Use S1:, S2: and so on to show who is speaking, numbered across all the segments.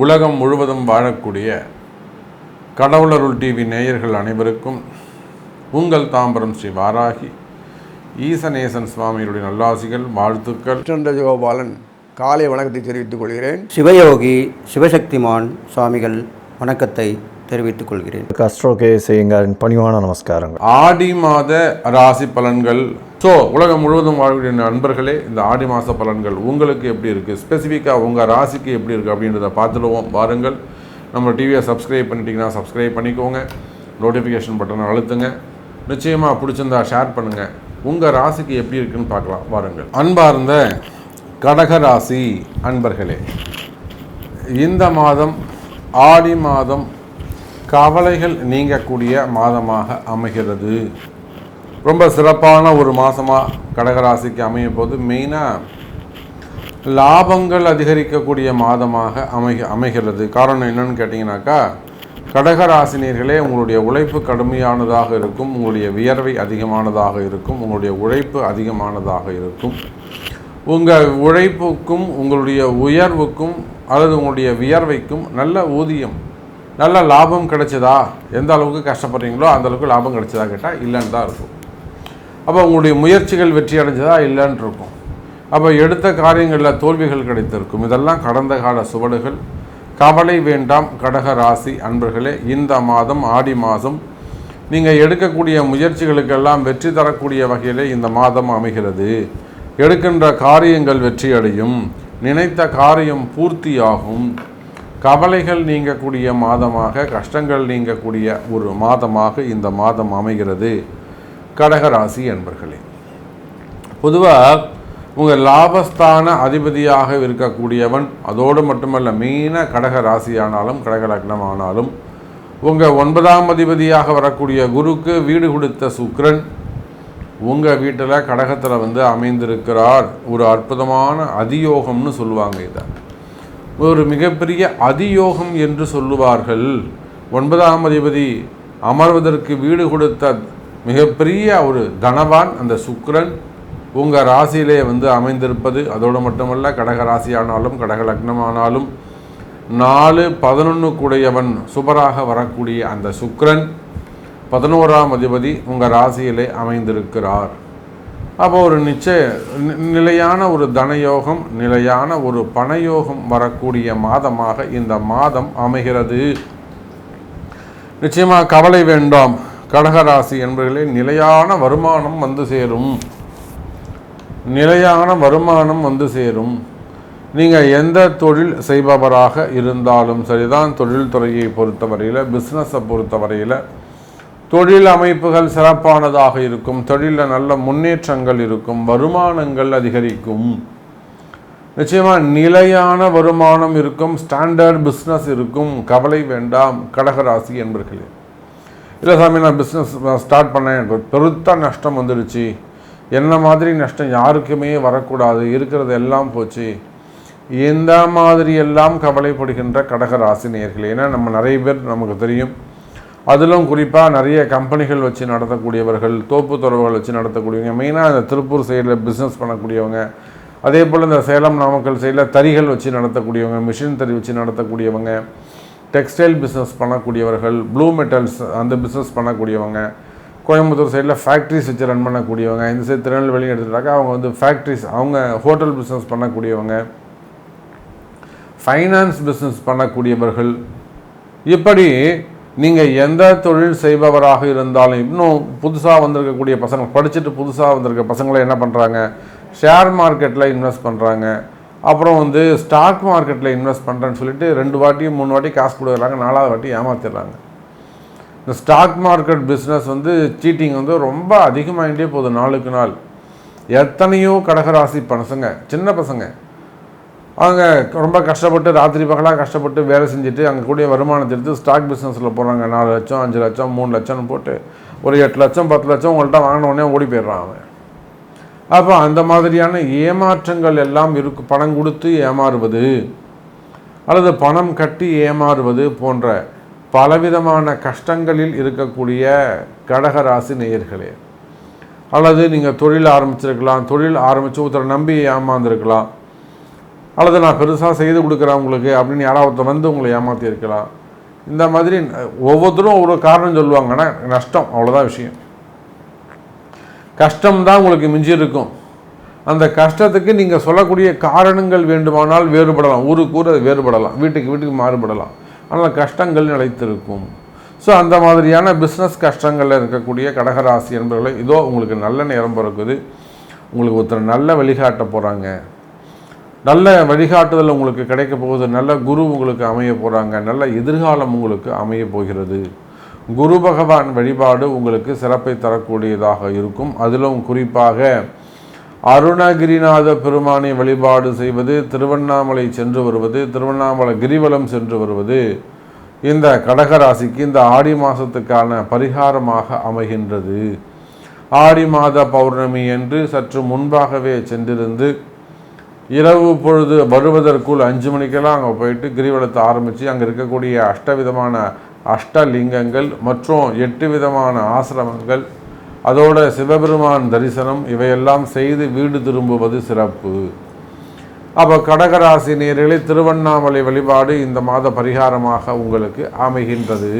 S1: உலகம் முழுவதும் வாழக்கூடிய கடவுளருள் டிவி நேயர்கள் அனைவருக்கும் உங்கள் தாம்பரம் ஸ்ரீ வாராகி ஈசநேசன் சுவாமியுடைய நல்லாசிகள் வாழ்த்துக்கள்.
S2: கோபாலன் காலை வணக்கத்தை தெரிவித்துக் கொள்கிறேன்.
S3: சிவயோகி சிவசக்திமான் சுவாமிகள் வணக்கத்தை தெரிவித்துக் கொள்கிறேன்.
S4: அஸ்ட்ரோகே செய்யுங்கள் பணிவான நமஸ்காரங்கள்.
S1: ஆடி மாத ராசி பலன்கள். உலகம் முழுவதும் வாழக்கூடிய நண்பர்களே, இந்த ஆடி மாத பலன்கள் உங்களுக்கு எப்படி இருக்குது, ஸ்பெசிஃபிக்காக உங்கள் ராசிக்கு எப்படி இருக்குது அப்படின்றத பார்த்துடுவோம். வாருங்கள். நம்ம டிவியை சப்ஸ்கிரைப் பண்ணிட்டீங்கன்னா சப்ஸ்கிரைப் பண்ணிக்கோங்க, நோட்டிஃபிகேஷன் பட்டனை அழுத்துங்க, நிச்சயமாக பிடிச்சிருந்தா ஷேர் பண்ணுங்கள். உங்கள் ராசிக்கு எப்படி இருக்குன்னு பார்க்கலாம். வாருங்கள். அன்பார்ந்த கடகராசி அன்பர்களே, இந்த மாதம் ஆடி மாதம் கவலைகள் நீங்கக்கூடிய மாதமாக அமைகிறது. ரொம்ப சிறப்பான ஒரு மாதமாக கடகராசிக்கு அமையும் போது மெயினாக லாபங்கள் அதிகரிக்கக்கூடிய மாதமாக அமைகிறது. காரணம் என்னன்னு கேட்டிங்கனாக்கா, கடகராசினியர்களே, உங்களுடைய உழைப்பு கடுமையானதாக இருக்கும், உங்களுடைய வியர்வை அதிகமானதாக இருக்கும், உங்களுடைய உழைப்பு அதிகமானதாக இருக்கும். உங்கள் உழைப்புக்கும் உங்களுடைய உயர்வுக்கும் அல்லது உங்களுடைய வியர்வைக்கும் நல்ல ஊதியம், நல்ல லாபம் கிடைச்சதா, எந்த அளவுக்கு கஷ்டப்படுறீங்களோ அந்த அளவுக்கு லாபம் கிடைச்சதா கேட்டால் இல்லைன்னு தான் இருக்கும். அப்போ உங்களுடைய முயற்சிகள் வெற்றி அடைஞ்சதா இல்லைன்னு இருக்கும். அப்போ எடுத்த காரியங்களில் தோல்விகள் கிடைத்திருக்கும். இதெல்லாம் கடந்த கால சுவடுகள். கவலை வேண்டாம் கடக ராசி அன்பர்களே. இந்த மாதம் ஆடி மாதம் நீங்கள் எடுக்கக்கூடிய முயற்சிகளுக்கெல்லாம் வெற்றி தரக்கூடிய வகையிலே இந்த மாதம் அமைகிறது. எடுக்கின்ற காரியங்கள் வெற்றி அடையும், நினைத்த காரியம் பூர்த்தியாகும், கவலைகள் நீங்கக்கூடிய மாதமாக, கஷ்டங்கள் நீங்கக்கூடிய ஒரு மாதமாக இந்த மாதம் அமைகிறது. கடகராசி என்பர்களே, பொதுவாக உங்கள் லாபஸ்தான அதிபதியாக இருக்கக்கூடியவன், அதோடு மட்டுமல்ல மெயினாக கடக ராசியானாலும் கடக லக்னம் ஆனாலும் உங்கள் 9ஆம் அதிபதியாக வரக்கூடிய குருக்கு வீடு கொடுத்த சுக்கிரன் உங்கள் வீட்டில் கடகத்தில் அமைந்திருக்கிறார். ஒரு அற்புதமான அதியோகம்னு சொல்லுவாங்க. இதை ஒரு மிகப்பெரிய அதியோகம் என்று சொல்லுவார்கள். 9ஆம் அதிபதி அமர்வதற்கு வீடு கொடுத்த மிகப்பெரிய ஒரு தனவான் அந்த சுக்கிரன் உங்கள் ராசியிலே அமைந்திருப்பது. அதோடு மட்டுமல்ல, கடக ராசியானாலும் கடக லக்னமானாலும் 4-11 கூடையவன் சுபராக வரக்கூடிய அந்த சுக்கிரன் 11ஆம் அதிபதி உங்கள் ராசியிலே அமைந்திருக்கிறார். அப்போ ஒரு நிலையான ஒரு தனயோகம், நிலையான ஒரு பணயோகம் வரக்கூடிய மாதமாக இந்த மாதம் அமைகிறது. நிச்சயமாக கவலை வேண்டாம் கடகராசி என்பவர்களே. நிலையான வருமானம் சேரும், நிலையான வருமானம் சேரும். நீங்கள் எந்த தொழில் செய்பவராக இருந்தாலும் சரிதான், தொழில் துறையை பொறுத்தவரையில், பிஸ்னஸை பொறுத்தவரையில் தொழில் அமைப்புகள் சிறப்பானதாக இருக்கும், தொழிலில் நல்ல முன்னேற்றங்கள் இருக்கும், வருமானங்கள் அதிகரிக்கும். நிச்சயமாக நிலையான வருமானம் இருக்கும், ஸ்டாண்டர்ட் பிஸ்னஸ் இருக்கும். கவலை வேண்டாம் கடகராசி என்பர்களே. இல்லை சாமி, நான் பிஸ்னஸ் ஸ்டார்ட் பண்ணேன், எனக்கு பெருத்த நஷ்டம் வந்துடுச்சு, என்ன மாதிரி நஷ்டம் யாருக்குமே வரக்கூடாது, இருக்கிறது எல்லாம் போச்சு, இந்த மாதிரி எல்லாம் கவலைப்படுகின்ற கடகராசி நேயர்களே. ஏன்னா நம்ம நிறைய பேர் நமக்கு தெரியும், அதிலும் குறிப்பாக நிறைய கம்பெனிகள் வச்சு நடத்தக்கூடியவர்கள், தோப்பு துறவுகள் வச்சு நடத்தக்கூடியவங்க, மெயினாக இந்த திருப்பூர் சைடில் பிஸ்னஸ் பண்ணக்கூடியவங்க, அதே போல் இந்த சேலம் நாமக்கல் சைடில் தறிகள் வச்சு நடத்தக்கூடியவங்க, மிஷின் தறி வச்சு நடத்தக்கூடியவங்க, டெக்ஸ்டைல் பிஸ்னஸ் பண்ணக்கூடியவர்கள், ப்ளூ மெட்டல்ஸ் அந்த பிஸ்னஸ் பண்ணக்கூடியவங்க, கோயம்புத்தூர் சைடில் ஃபேக்ட்ரிஸ் வச்சு ரன் பண்ணக்கூடியவங்க, இந்த சைடு திருநெல்வேலி எடுத்துட்டாக்கா அவங்க ஃபேக்ட்ரிஸ், அவங்க ஹோட்டல் பிஸ்னஸ் பண்ணக்கூடியவங்க, ஃபைனான்ஸ் பிஸ்னஸ் பண்ணக்கூடியவர்கள், இப்படி நீங்கள் எந்த தொழில் செய்பவராக இருந்தாலும், இன்னும் புதுசாக வந்திருக்கக்கூடிய பசங்க, படிச்சுட்டு புதுசாக வந்திருக்க பசங்களை என்ன பண்ணுறாங்க, ஷேர் மார்க்கெட்டில் இன்வெஸ்ட் பண்ணுறாங்க, அப்புறம் ஸ்டாக் மார்க்கெட்டில் இன்வெஸ்ட் பண்ணுறேன்னு சொல்லிட்டு 2 வாட்டி 3 வாட்டி காசு கொடுக்குறாங்க, 4ஆவது வாட்டி ஏமாத்திடுறாங்க. இந்த ஸ்டாக் மார்க்கெட் பிஸ்னஸ் சீட்டிங் ரொம்ப அதிகமாகிட்டே போகுது நாளுக்கு நாள். எத்தனையோ கடகராசி பசங்க, சின்ன பசங்க, அவங்க ரொம்ப கஷ்டப்பட்டு ராத்திரி பகலாக கஷ்டப்பட்டு வேலை செஞ்சுட்டு அங்கே கூடிய வருமானத்தை எடுத்து ஸ்டாக் பிஸ்னஸில் போகிறாங்க. 4 லட்சம் 5 லட்சம் 3 லட்சம்னு போட்டு ஒரு 8 லட்சம் 10 லட்சம் உங்கள்கிட்ட வாங்கினோடனே ஓடி போயிடுறான் அவன். அப்போ அந்த மாதிரியான ஏமாற்றங்கள் எல்லாம் இருக்கு. பணம் கொடுத்து ஏமாறுவது அல்லது பணம் கட்டி ஏமாறுவது போன்ற பலவிதமான கஷ்டங்களில் இருக்கக்கூடிய கடகராசி நேயர்களே. அல்லது நீங்கள் தொழில் ஆரம்பிச்சிருக்கலாம், தொழில் ஆரம்பித்து ஒருத்தரை நம்பி ஏமாந்துருக்கலாம், அல்லது நான் பெருசாக செய்து கொடுக்குறேன் உங்களுக்கு அப்படின்னு யாராவது வந்து உங்களை ஏமாற்றி இருக்கலாம். இந்த மாதிரி ஒவ்வொருத்தரும் ஒரு காரணம் சொல்லுவாங்கன்னா நஷ்டம், அவ்வளோதான் விஷயம். கஷ்டம்தான் உங்களுக்கு மிஞ்சி இருக்கும். அந்த கஷ்டத்துக்கு நீங்கள் சொல்லக்கூடிய காரணங்கள் வேண்டுமானால் வேறுபடலாம், ஊருக்கு ஊர் அது வேறுபடலாம், வீட்டுக்கு வீட்டுக்கு மாறுபடலாம். ஆனால் கஷ்டங்கள் நிலைத்திருக்கும். ஸோ அந்த மாதிரியான பிஸ்னஸ் கஷ்டங்களில் இருக்கக்கூடிய கடகராசி என்பவர்களை இதோ உங்களுக்கு நல்ல நேரம் பிறக்குது. உங்களுக்கு ஒருத்தர் நல்ல வழிகாட்ட போகிறாங்க, நல்ல வழிகாட்டுதல் உங்களுக்கு கிடைக்க போகுது, நல்ல குரு உங்களுக்கு அமைய போகிறாங்க, நல்ல எதிர்காலம் உங்களுக்கு அமைய போகிறது. குரு பகவான் வழிபாடு உங்களுக்கு சிறப்பை தரக்கூடியதாக இருக்கும். அதிலும் குறிப்பாக அருணகிரிநாத பெருமானை வழிபாடு செய்வது, திருவண்ணாமலை சென்று வருவது, திருவண்ணாமலை கிரிவலம் சென்று வருவது இந்த கடகராசிக்கு இந்த ஆடி மாதத்துக்கான பரிகாரமாக அமைகின்றது. ஆடி மாத பௌர்ணமி என்று சற்று முன்பாகவே சென்றிருந்து இரவு பொழுது வருவதற்குள் 5 மணிக்கெல்லாம் அங்கே போயிட்டு கிரிவலத்தை ஆரம்பித்து அங்கே இருக்கக்கூடிய அஷ்டவிதமான அஷ்டலிங்கங்கள் மற்றும் 8 விதமான ஆசிரமங்கள், அதோட சிவபெருமான் தரிசனம் இவையெல்லாம் செய்து வீடு திரும்புவது சிறப்பு. அப்போ கடகராசி நேயர்களே, திருவண்ணாமலை வழிபாடு இந்த மாத பரிகாரமாக உங்களுக்கு அமைகின்றது.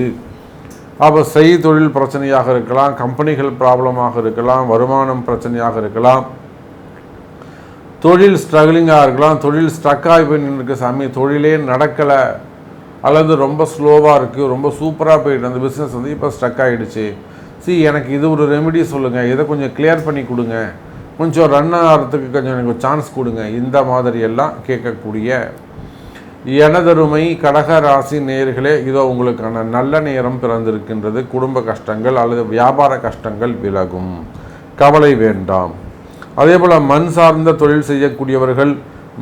S1: அப்போ தொழில் பிரச்சனையாக இருக்கலாம், கம்பெனிகள் ப்ராப்ளமாக இருக்கலாம், வருமானம் பிரச்சனையாக இருக்கலாம், தொழில் ஸ்ட்ரகிளிங்காக இருக்கலாம், தொழில் ஸ்ட்ரக்காகி போய் நின்றுருக்கு, சாமி தொழிலே நடக்கலை அல்லது ரொம்ப ஸ்லோவாக இருக்குது, ரொம்ப சூப்பராக போயிட்டு அந்த பிஸ்னஸ் வந்து இப்போ ஸ்ட்ரக் ஆகிடுச்சு, எனக்கு இது ஒரு ரெமெடி சொல்லுங்கள், இதை கொஞ்சம் கிளியர் பண்ணி கொடுங்க, கொஞ்சம் ரன் ஆகிறதுக்கு கொஞ்சம் எனக்கு ஒரு சான்ஸ் கொடுங்க, இந்த மாதிரியெல்லாம் கேட்கக்கூடிய எனதருமை கடகராசி நேயர்களே, இதோ உங்களுக்கான நல்ல நேரம் பிறந்திருக்கின்றது. குடும்ப கஷ்டங்கள் அல்லது வியாபார கஷ்டங்கள் விலகும், கவலை வேண்டாம். அதே போல் மண் சார்ந்த தொழில் செய்யக்கூடியவர்கள்,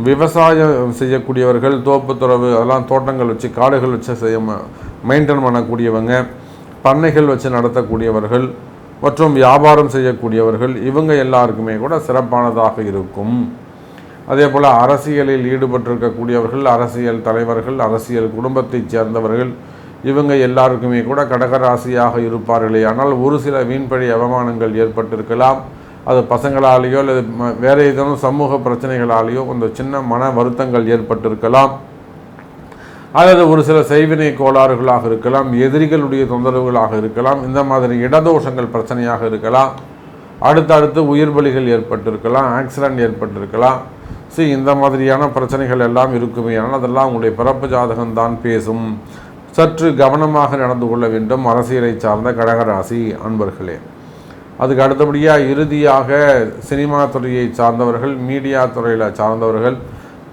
S1: விவசாயம் செய்யக்கூடியவர்கள், தோப்பு துறவு அதெல்லாம் தோட்டங்கள் வச்சு காடுகள் வச்சு மெயின்டைன் பண்ணக்கூடியவங்க, பண்ணைகள் வச்சு நடத்தக்கூடியவர்கள் மற்றும் வியாபாரம் செய்யக்கூடியவர்கள், இவங்க எல்லாருக்குமே கூட சிறப்பானதாக இருக்கும். அதே போல் அரசியலில் ஈடுபட்டிருக்கக்கூடியவர்கள், அரசியல் தலைவர்கள், அரசியல் குடும்பத்தைச் சேர்ந்தவர்கள், இவங்க எல்லாருக்குமே கூட கடகராசியாக இருப்பார்களே. ஆனால் ஒரு சில வீண்பழி அவமானங்கள் ஏற்பட்டிருக்கலாம். அது பசங்களாலேயோ அல்லது வேறு ஏதேனும் சமூக பிரச்சனைகளாலேயோ கொஞ்சம் சின்ன மன வருத்தங்கள் ஏற்பட்டிருக்கலாம். அல்லது ஒரு சில செய்வினை கோளாறுகளாக இருக்கலாம், எதிரிகளுடைய தொந்தரவுகளாக இருக்கலாம், இந்த மாதிரி இடதோஷங்கள் பிரச்சனையாக இருக்கலாம், அடுத்தடுத்து உயிர் பலிகள் ஏற்பட்டிருக்கலாம், ஆக்சிடென்ட் ஏற்பட்டிருக்கலாம். இந்த மாதிரியான பிரச்சனைகள் எல்லாம் இருக்குமே. ஆனால் அதெல்லாம் உங்களுடைய பிறப்பு ஜாதகம்தான் பேசும். சற்று கவனமாக நடந்து கொள்ள வேண்டும் அரசியலை சார்ந்த கடகராசி அன்பர்களே. அதுக்கு அடுத்தபடியாக இறுதியாக சினிமா துறையை சார்ந்தவர்கள், மீடியா துறையில் சார்ந்தவர்கள்,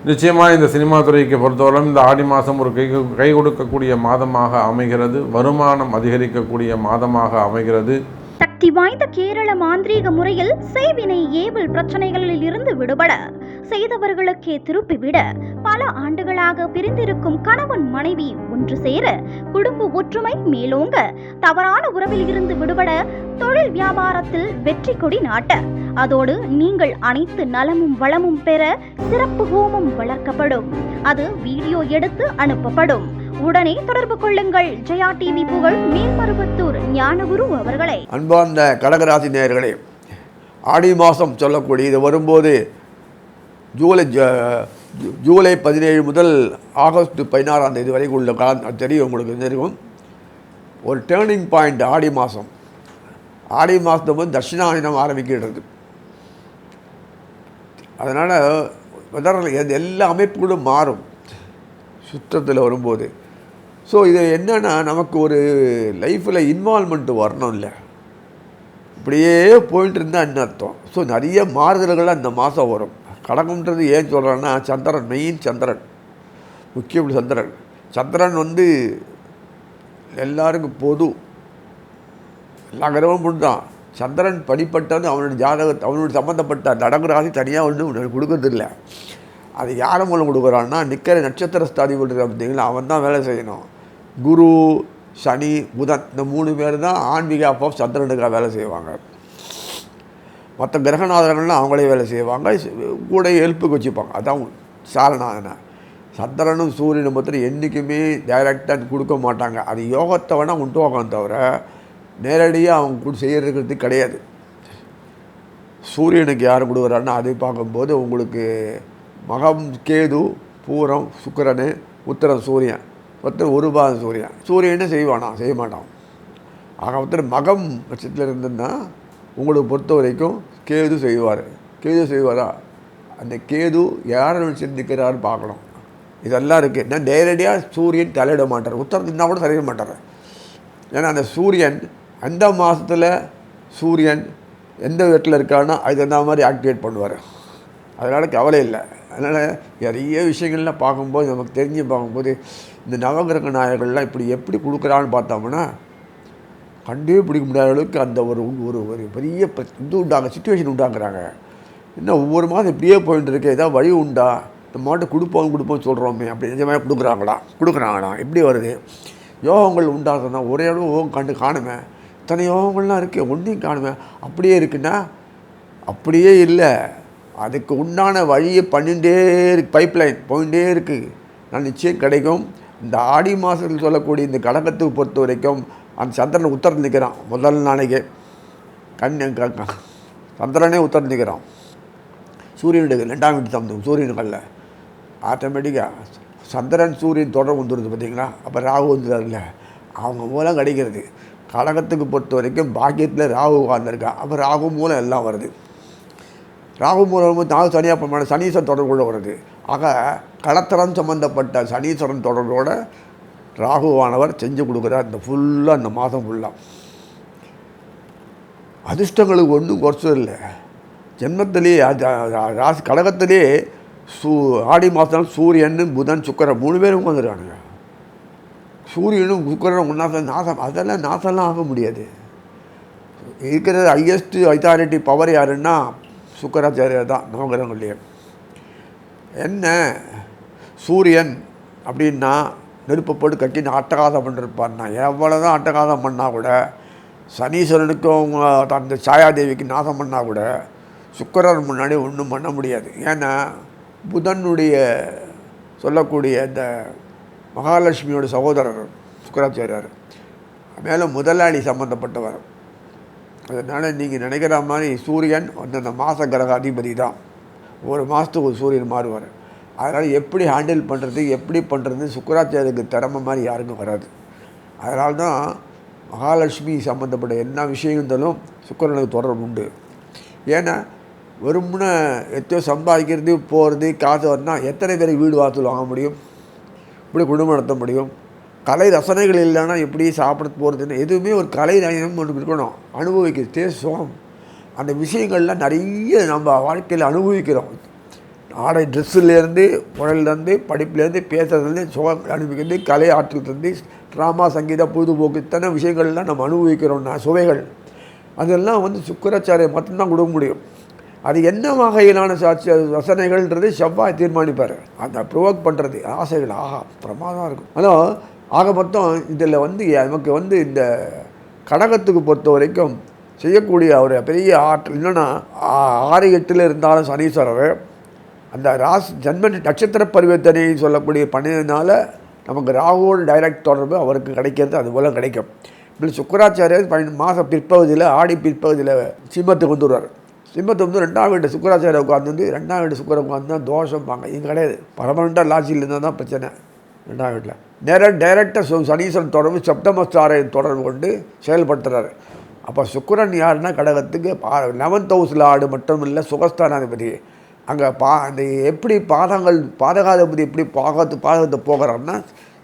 S1: நிச்சயமாக இந்த சினிமா துறைக்கு பொறுத்தவரைக்கும் இந்த ஆடி மாதம் ஒரு கை கொடுக்கக்கூடிய மாதமாக அமைகிறது. வருமானம் அதிகரிக்கக்கூடிய மாதமாக அமைகிறது.
S5: சக்தி வாய்ந்த கேரள மாந்திரீக முறையில் செய்வினை ஏவல் பிரச்சனைகளில் இருந்து விடுபட, செய்தவர்களுக்கே திருப்பிவிட, பல ஆண்டுகளாக பிரிந்திருக்கும் கணவன் மனைவி ஒன்று சேர, குடும்ப ஒற்றுமை மேலோங்க, தவறான உறவில் இருந்து விடுபட, தொழில் வியாபாரத்தில் வெற்றி கொடி நாட்ட, அதோடு நீங்கள் அனைத்து நலமும் வளமும் பெற சிறப்பு ஹோமம் வளர்க்கப்படும். அது வீடியோ எடுத்து அனுப்பப்படும். உடனே தொடர்பு கொள்ளுங்கள். ஜெயா டிவி புகழ் மேல்மருவத்தூர் ஞானகுரு அவர்களை.
S2: அன்பார்ந்த கடகராசி நேயர்களே, ஆடி மாதம் சொல்லக்கூடிய இது வரும்போது ஜூலை 17 முதல் ஆகஸ்ட் 16ஆம் தேதி வரைக்கும் உள்ள காலம் தெரியும், உங்களுக்கு தெரியும். ஒரு டேர்னிங் பாயிண்ட் ஆடி மாதம். ஆடி மாதம் வந்து தட்சிணாயனம் ஆரம்பிக்கிறது. அதனால் எல்லா அமைப்புகளும் மாறும் சுத்தத்தில் வரும்போது. ஸோ இது என்னென்னா, நமக்கு ஒரு லைஃப்பில் இன்வால்மெண்ட்டு வரணும் இல்லை, இப்படியே போயிட்டு இருந்தால் என்ன அர்த்தம். ஸோ நிறைய மாறுதல்கள் அந்த மாதம் வரும். கடகம்ன்றது ஏன் சொல்கிறேன்னா, சந்திரன் மெயின், சந்திரன் முக்கியம். சந்திரன் வந்து எல்லாருக்கும் பொது, எல்லா கிரகமும் தான். சந்திரன் படிப்பட்டது அவனுடைய ஜாதகத்தை, அவனுடைய சம்மந்தப்பட்ட நடகராசி தனியாக ஒன்று கொடுக்கறதில்லை. அது யாரை மூலம் கொடுக்குறான்னா, நிற்கிற நட்சத்திரஸ்தாதி கொடுக்குற பார்த்தீங்களா, அவன் தான் வேலை செய்யணும். குரு, சனி, புதன் இந்த 3 பேர் தான் ஆன் பிகாஃப் ஆஃப் சந்திரனுக்காக வேலை செய்வாங்க. மற்ற கிரகநாதர்கள்லாம் அவங்களே வேலை செய்வாங்க, கூட ஹெல்ப்புக்கு வச்சுப்பாங்க. அதான் சாரநாதனை. சந்திரனும் சூரியனும் பற்றி என்றைக்குமே டைரக்டாக கொடுக்க மாட்டாங்க. அது யோகத்தை வேணால் உண்டுவாங்க தவிர நேரடியாக அவங்க கூட செய்யறதுக்கு கிடையாது. சூரியனுக்கு யார் கொடுக்குறாருன்னா, அதை பார்க்கும்போது உங்களுக்கு மகம் கேது, பூரம் சுக்கிரன், உத்திரம் சூரியன், ஒருத்தர் ஒரு பாதம் சூரியன். சூரியனே செய்வானா? செய்ய மாட்டான். ஆக ஒருத்தர் மகம் பட்சத்தில் இருந்ததுன்னா உங்களுக்கு பொறுத்த வரைக்கும் கேது செய்வார். கேது செய்வாரா? அந்த கேது யாரை சிந்திக்கிறாரு பார்க்கணும். இதெல்லாம் இருக்குது. நான் நேரடியாக சூரியன் தலையிட மாட்டார். உத்தரம் இருந்தால் கூட தலையிட மாட்டார். ஏன்னா அந்த சூரியன் அந்த மாதத்தில் சூரியன் எந்த வீட்டில் இருக்கான்னா அது தகுந்த மாதிரி ஆக்டிவேட் பண்ணுவார். அதனால் கவலை இல்லை. அதனால் நிறைய விஷயங்கள்லாம் பார்க்கும்போது நமக்கு தெரிஞ்சு பார்க்கும்போது இந்த நவகிரக நாயகர்கள்லாம் இப்படி எப்படி கொடுக்குறான்னு பார்த்தோம்னா கண்டே பிடிக்க முடியாத அளவுக்கு அந்த ஒரு ஒரு பெரிய இது சுச்சுவேஷன் உண்டாக்குறாங்க. இன்னும் ஒவ்வொரு மாதம் இப்படியே போயிட்டு இருக்கு, ஏதாவது வழி உண்டா? இந்த மாட்டு கொடுப்போம் சொல்கிறோமே அப்படி நிஜமாக கொடுக்குறாங்களா எப்படி வருது? யோகங்கள் உண்டாகுதுன்னா ஒரே அளவு யோகம் காணுமே, இத்தனை யோகங்கள்லாம் இருக்குது, ஒன்றையும் காணுமே. அப்படியே இருக்குன்னா அப்படியே இல்லை, அதுக்கு உண்டான வழியை பண்ணிகிட்டே இருக்கு, பைப்லைன் போயிட்டே இருக்குது. நான் நிச்சயம் கிடைக்கும். இந்த ஆடி மாதத்தில் சொல்லக்கூடிய இந்த கடகத்துக்கு பொறுத்த வரைக்கும் அந்த சந்திரன் உத்தரத்தில் நிற்கிறான். முதல் நாளைக்கு சந்திரனே உத்தரத்தில் நிற்கிறான். சூரியனுடைய 2ஆம் வீட்டு சம்பந்தம் சூரியனுக்கல்ல. ஆட்டோமேட்டிக்காக சந்திரன் சூரியன் தொடர்பு வந்துடுது பார்த்தீங்களா? அப்போ ராகு வந்துடுறாருல்ல, அவங்க மூலம் கிடைக்கிறது. கடகத்துக்கு பொறுத்த வரைக்கும் பாக்கியத்தில் ராகு உட்கார்ந்துருக்கா. அப்போ ராகு மூலம் எல்லாம் வருது. ராகு மூலம் நாகு தனியாக பண்ண சனீஸ்வரன் தொடர்போடு வருது. ஆக கடத்தரம் சம்மந்தப்பட்ட சனீஸ்வரன் தொடர்போட ராகுவானவர் செஞ்சு கொடுக்குறார் இந்த ஃபுல்லாக, இந்த மாதம் ஃபுல்லாக. அதிர்ஷ்டங்களுக்கு ஒன்றும் குறைச்சது இல்லை. ஜென்மத்திலேயே ராசி கடகத்திலே ஆடி மாதம் சூரியன், புதன், சுக்கிரன் 3 பேரும் வந்துடுறானுங்க. சூரியனும் சுக்கிரனும் ஒன்றா நாசம், அதெல்லாம் நாசம்லாம் ஆக முடியாது. இருக்கிற ஹையஸ்ட் அத்தாரிட்டி பவர் யாருன்னா சுக்கராச்சாரியர் தான் நவகிரகங்கள்லேயே. என்ன சூரியன் அப்படின்னா நெருப்பை போட்டு கட்டின்னு அட்டகாசம் பண்ணிருப்பார்னா, எவ்வளோ தான் அட்டகாசம் பண்ணால் கூட, சனீஸ்வரனுக்கும் அந்த சாயாதேவிக்கு நாசம் பண்ணால் கூட சுக்கிரன் முன்னாடி ஒன்றும் பண்ண முடியாது. ஏன்னா புதனுடைய சொல்லக்கூடிய இந்த மகாலட்சுமியோட சகோதரர் சுக்கராச்சாரியார், மேலே முதலாளி சம்மந்தப்பட்டவர். அதனால் நீங்கள் நினைக்கிற மாதிரி சூரியன் அந்தந்த மாத கிரக அதிபதி தான். ஒரு மாதத்துக்கு ஒரு சூரியன் மாறுவார். அதனால் எப்படி ஹேண்டில் பண்ணுறது சுக்கராச்சாரியருக்கு திறமை மாதிரி யாருக்கும் வராது. அதனால தான் மகாலட்சுமி சம்மந்தப்பட்ட என்ன விஷயம் இருந்தாலும் சுக்கிரனுக்கு தொடர்பு உண்டு. ஏன்னா வெறும்னா எத்தனையோ சம்பாதிக்கிறது போகிறது காசு வரனா எத்தனை பேருக்கு வீடு வாசல் வாங்க முடியும், இப்படி குடும்பம் நடத்த முடியும்? கலை ரசனைகள் இல்லைன்னா எப்படி சாப்பிட போகிறதுன்னு எதுவுமே ஒரு கலை நயம் ஒன்று இருக்கணும். அனுபவிக்கிறது டேஸ்ட் சுகம், அந்த விஷயங்கள்லாம் நிறைய நம்ம வாழ்க்கையில் அனுபவிக்கிறோம். ஆடை ட்ரெஸ்ஸுலேருந்து உடல்லேருந்து படிப்புலேருந்து பேசுறதுலேருந்து சுகம் அனுபவிக்கிறது, கலை ஆற்றுலேருந்து ட்ராமா சங்கீதம் பொழுதுபோக்கு இத்தனை விஷயங்கள்லாம் நம்ம அனுபவிக்கிறோம்னா சுவைகள் அதெல்லாம் சுக்கராச்சாரியர் மட்டும்தான் கொடுக்க முடியும். அது என்ன வகையிலான ரசனைகள்ன்றது செவ்வாய் தீர்மானிப்பார். அந்த ப்ரொவோக் பண்ணுறது ஆசைகள் ஆகா பிரமாதம் இருக்கும். ஆனால் ஆக மொத்தம் இதில் நமக்கு இந்த கடகத்துக்கு பொறுத்த வரைக்கும் செய்யக்கூடிய ஒரு பெரிய ஆற்றல் என்னென்னா 6, 8 இருந்தாலும் சனீஸ்வரர் அந்த ராசி ஜன்ம நட்சத்திர பரிவர்த்தனை சொல்லக்கூடிய பண்ணினால நமக்கு ராகுவோட டைரக்ட் தொடர்பு அவருக்கு கிடைக்கிறது அதுபோல் கிடைக்கும். இப்படி சுக்கராச்சாரியர் மாத பிற்பகுதியில் ஆடி பிற்பகுதியில் சிம்மத்துக்கு வந்துடுவார். சிம்மத்தை 2ஆம் வீட்டு சுக்கராச்சாரிய உட்காந்து 2ஆம் வீட்டு சுக்கரம் உட்காந்து தான் தோஷம்பாங்க. இது கிடையாது. பர்மனெண்ட்டாக லாட்சியில் இருந்தால் தான் பிரச்சனை. 2ஆம் வீட்டில் டைரெக்டாக சனீஸ்வரன் தொடர்பு சப்தமஸ்தாரை தொடர்பு கொண்டு செயல்படுத்துகிறார். அப்போ சுக்கிரன் யாருன்னா கடகத்துக்கு 11th ஹவுஸில் ஆடு மட்டும் இல்லை சுகஸ்தானாதிபதி. அங்கே அந்த எப்படி பாதகாதிபதி எப்படி பாதகத்தை போகிறாருன்னா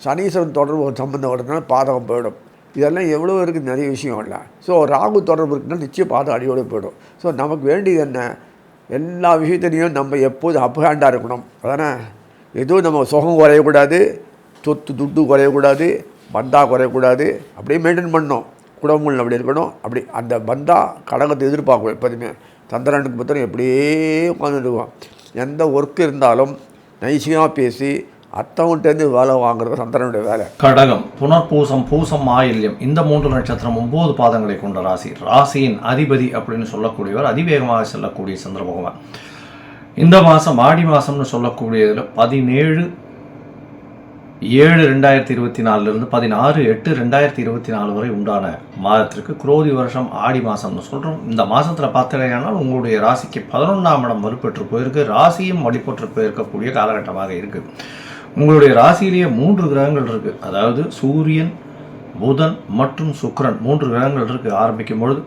S2: சனீஸ்வரன் தொடர்பு சம்பந்தம் வருதுனால பாதகம் போயிடும். இதெல்லாம் எவ்வளோ இருக்குது, நிறைய விஷயம் இல்லை. ஸோ ராகு தொடர்பு இருக்குன்னா நிச்சயம் பாதகம் அடியோடு போயிடும். ஸோ நமக்கு வேண்டியது என்ன, எல்லா விஷயத்துலையும் நம்ம எப்போதும் அப் ஹேண்டாக இருக்கணும். அதானே எதுவும் நம்ம சுகம் குறையக்கூடாது, சொத்து துட்டு குறையக்கூடாது, பந்தா குறையக்கூடாது, அப்படியே மெயின்டைன் பண்ணணும். குடும்பங்கள் அப்படி இருக்கணும். அப்படி அந்த பந்தா கடகத்தை எதிர்பார்க்கும். எப்போதுமே சந்திரனுக்கு பத்திரம் எப்படியே உட்காந்துருக்கோம். எந்த ஒர்க் இருந்தாலும் நைசியாக பேசி அத்தவங்கிட்டேருந்து வேலை வாங்குறது சந்திரனுடைய வேலை.
S6: கடகம், புனர்பூசம், பூசம், ஆயில்யம் இந்த 3 நட்சத்திரம் 9 பாதங்களை கொண்ட ராசி. ராசியின் அதிபதி அப்படின்னு சொல்லக்கூடியவர் அதிவேகமாக செல்லக்கூடிய சந்திர பகவான். இந்த மாதம் ஆடி மாதம்னு சொல்லக்கூடியதில் 17 7/2024 16/8/2024 வரை உண்டான மாதத்திற்கு குரோதி வருஷம் ஆடி மாதம்னு சொல்கிறோம். இந்த மாதத்தில் பார்த்தீங்கன்னா உங்களுடைய ராசிக்கு 11ஆம் இடம் வலுப்பெற்று போயிருக்கு, ராசியும் வலுப்பெற்று போயிருக்கக்கூடிய காலகட்டமாக இருக்குது. உங்களுடைய ராசியிலேயே 3 கிரகங்கள் இருக்குது, அதாவது சூரியன், புதன் மற்றும் சுக்கிரன் 3 கிரகங்கள் இருக்குது. ஆரம்பிக்கும் பொழுது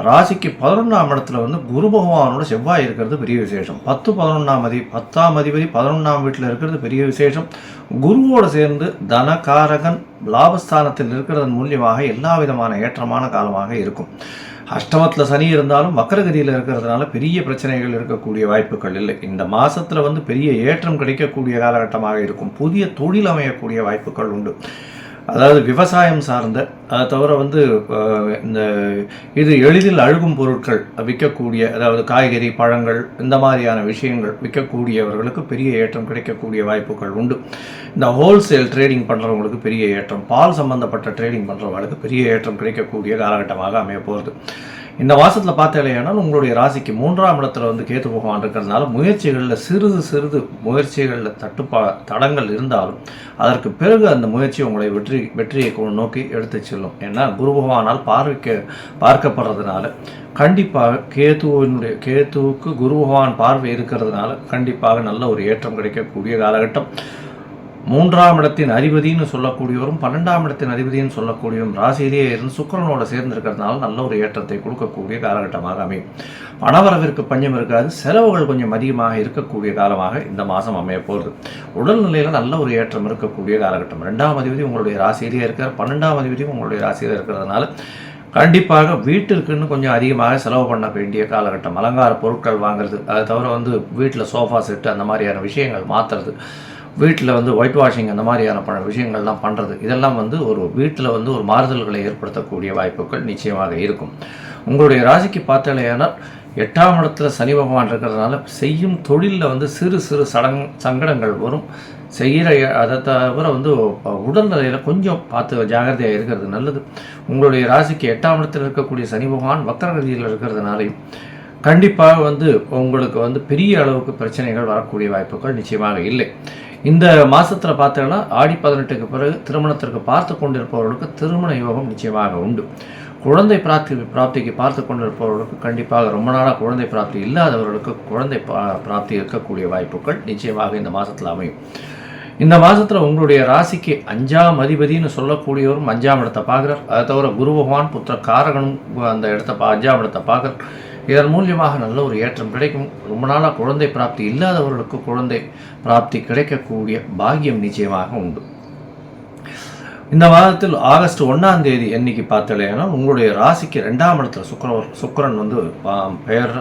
S6: ராசிக்கு 11ஆம் இடத்துல வந்து குரு பகவானோட செவ்வாய் இருக்கிறது பெரிய விசேஷம். 10ஆம் அதிபதி 11ஆம் வீட்டில் இருக்கிறது பெரிய விசேஷம். குருவோடு சேர்ந்து தனகாரகன் லாபஸ்தானத்தில் இருக்கிறதன் மூலியமாக எல்லா விதமான ஏற்றமான காலமாக இருக்கும். அஷ்டமத்தில் சனி இருந்தாலும் வக்கரகதியில் இருக்கிறதுனால பெரிய பிரச்சனைகள் இருக்கக்கூடிய வாய்ப்புகள் இல்லை. இந்த மாதத்தில் வந்து பெரிய ஏற்றம் கிடைக்கக்கூடிய காலகட்டமாக இருக்கும். புதிய தொழில் அமையக்கூடிய வாய்ப்புகள் உண்டு. அதாவது விவசாயம் சார்ந்த, அதை தவிர வந்து இந்த இது எளிதில் அழுகும் பொருட்கள் விற்கக்கூடிய, அதாவது காய்கறி, பழங்கள், இந்த மாதிரியான விஷயங்கள் விற்கக்கூடியவர்களுக்கு பெரிய ஏற்றம் கிடைக்கக்கூடிய வாய்ப்புகள் உண்டு. இந்த ஹோல்சேல் ட்ரேடிங் பண்ணுறவங்களுக்கு பெரிய ஏற்றம், பால் சம்பந்தப்பட்ட ட்ரேடிங் பண்ணுறவங்களுக்கு பெரிய ஏற்றம் கிடைக்கக்கூடிய காலகட்டமாக அமைய போகிறது. இந்த மாதத்தில் பார்த்தீங்கன்னா உங்களுடைய ராசிக்கு 3ஆம் இடத்துல வந்து கேத்து பகவான் இருக்கிறதுனால முயற்சிகளில் சிறிது முயற்சிகளில் தடங்கள் இருந்தாலும் அதற்கு பிறகு அந்த முயற்சி உங்களை வெற்றியை நோக்கி எடுத்து செல்லும். ஏன்னா குரு பகவானால் பார்க்கப்படுறதுனால கண்டிப்பாக கேத்துவுக்கு குரு பகவான் பார்வை இருக்கிறதுனால கண்டிப்பாக நல்ல ஒரு ஏற்றம் கிடைக்கக்கூடிய காலகட்டம். 3ஆம் இடத்தின் அதிபதினு சொல்லக்கூடியவரும் 12ஆம் இடத்தின் அதிபதினு சொல்லக்கூடியவரும் ராசியிலேயே இருந்து சுக்கிரனோட சேர்ந்திருக்கிறதுனால நல்ல ஒரு ஏற்றத்தை கொடுக்கக்கூடிய காலகட்டமாக அமையும். பணவரவிற்கு பஞ்சம் இருக்காது, செலவுகள் கொஞ்சம் அதிகமாக இருக்கக்கூடிய காலமாக இந்த மாதம் அமைய போகிறது. உடல்நிலையில் நல்ல ஒரு ஏற்றம் இருக்கக்கூடிய காலகட்டம். 2ஆம் அதிபதி உங்களுடைய ராசியிலேயே இருக்கிற, 12ஆம் அதிபதியும் உங்களுடைய ராசியில் இருக்கிறதுனால கண்டிப்பாக வீட்டிற்குன்னு கொஞ்சம் அதிகமாக செலவு பண்ண வேண்டிய காலகட்டம். அலங்கார பொருட்கள் வாங்குறது, அதை தவிர வந்து வீட்டில் சோஃபா செட்டு அந்த மாதிரியான விஷயங்கள் மாற்றுறது, வீட்டில் வந்து ஒயிட் வாஷிங் அந்த மாதிரியான விஷயங்கள்லாம் பண்ணுறது, இதெல்லாம் வந்து ஒரு வீட்டில் வந்து ஒரு மாறுதல்களை ஏற்படுத்தக்கூடிய வாய்ப்புகள் நிச்சயமாக இருக்கும். உங்களுடைய ராசிக்கு பார்த்தாலேயானால் 8ஆம் இடத்துல சனி பகவான் இருக்கிறதுனால செய்யும் தொழிலில் வந்து சிறு சங்கடங்கள் வரும். செய்கிற அதை தவிர வந்து உடல்நிலையில் கொஞ்சம் பார்த்து ஜாகிரதையாக இருக்கிறது நல்லது. உங்களுடைய ராசிக்கு 8ஆம் இடத்தில் இருக்கக்கூடிய சனி பகவான் வக்கரகதியில் இருக்கிறதுனாலையும் கண்டிப்பாக வந்து உங்களுக்கு வந்து பெரிய அளவுக்கு பிரச்சனைகள் வரக்கூடிய வாய்ப்புகள் நிச்சயமாக இல்லை. இந்த மாதத்தில் பார்த்தீங்கன்னா ஆடி 18க்கு பிறகு திருமணத்திற்கு பார்த்து கொண்டிருப்பவர்களுக்கு திருமண யோகம் நிச்சயமாக உண்டு. குழந்தை பிராப்திக்கு பார்த்து கொண்டிருப்பவர்களுக்கு கண்டிப்பாக ரொம்ப நாளாக குழந்தை பிராப்தி இல்லாதவர்களுக்கு குழந்தை பிராப்தி இருக்கக்கூடிய வாய்ப்புகள் நிச்சயமாக இந்த மாதத்தில் அமையும். இந்த மாதத்தில் உங்களுடைய ராசிக்கு 5ஆம் அதிபதினு சொல்லக்கூடியவரும் 5ஆம் இடத்தை பார்க்குறார். அதை தவிர குரு பகவான் புத்திர காரகனும் அந்த இடத்த 5ஆம் இடத்தை பார்க்குறார். இதன் மூலியமாக நல்ல ஒரு ஏற்றம் கிடைக்கும். ரொம்ப நாளாக குழந்தை பிராப்தி இல்லாதவர்களுக்கு குழந்தை பிராப்தி கிடைக்கக்கூடிய பாக்கியம் நிச்சயமாக உண்டு. இந்த மாதத்தில் ஆகஸ்ட் 1ஆம் தேதி என்னைக்கு பார்த்தலைன்னா உங்களுடைய ராசிக்கு 2ஆம் இடத்துல சுக்கிரன் வந்து பெயர்